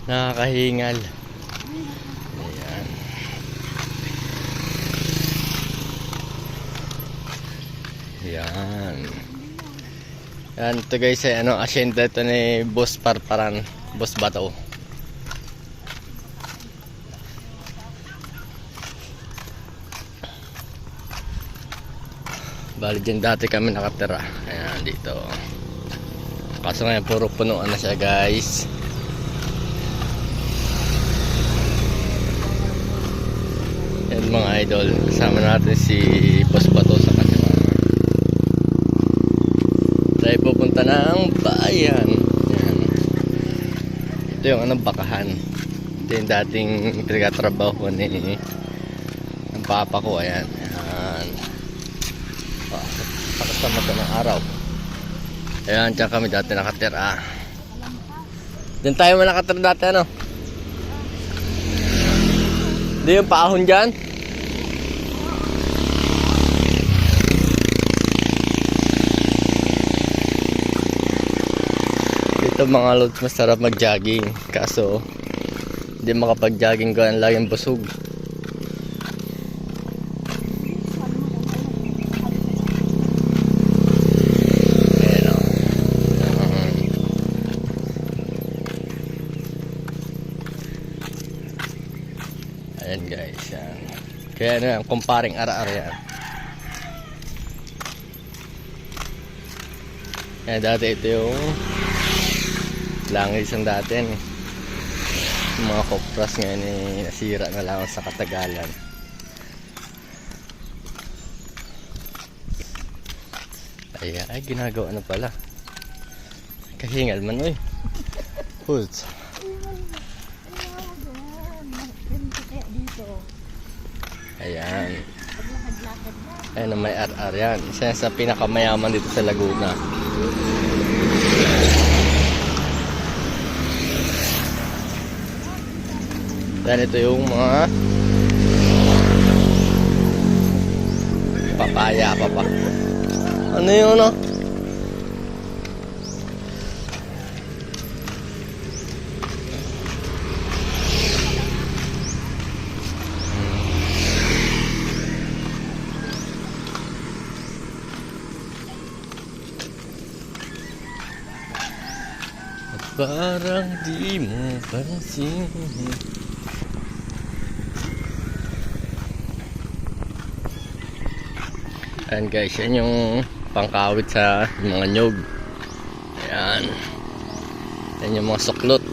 Nakakahingal. Ayan. Ayan. Yan ito guys ay asyenda ito ni Boss Parparan, Boss Bato. Bali dyan dati kami nakatira. Ayan dito. Kaso ngayon puro punuan na siya guys. Yan mga idol. Kasama natin si Boss Bato sa kasama. Tayo pupunta ng bayan. Yan. Ito yung bakahan. Ito yung dating pinagtatrabaho ni ng papa ko. Ayan. Ayan. Pakasama ito ng araw. Ayan, dyan kami dati nakatira. Diyan tayo mo nakatira dati Di yung paahon dyan? Dito mga lods masarap mag-jogging. Kaso hindi makapag-jogging ko ang laging busog. Ayan guys, yan. Kaya yan, kumparing ara-ara yan. Kaya dati ito yung langis ang dati yung mga kopras ngayon nasira na lang sa katagalan. Ay ginagawa na pala. Kahingal man oy. Pulse. Ayan. Ayan na may RR yan. Isa sa pinakamayaman dito sa Laguna. Yan ito yung mga papaya pa. Ano yun Parang di mo pansin. Ayan guys, yan yung pangkawit sa mga nyog. Ayan. Yan yung mga suklot.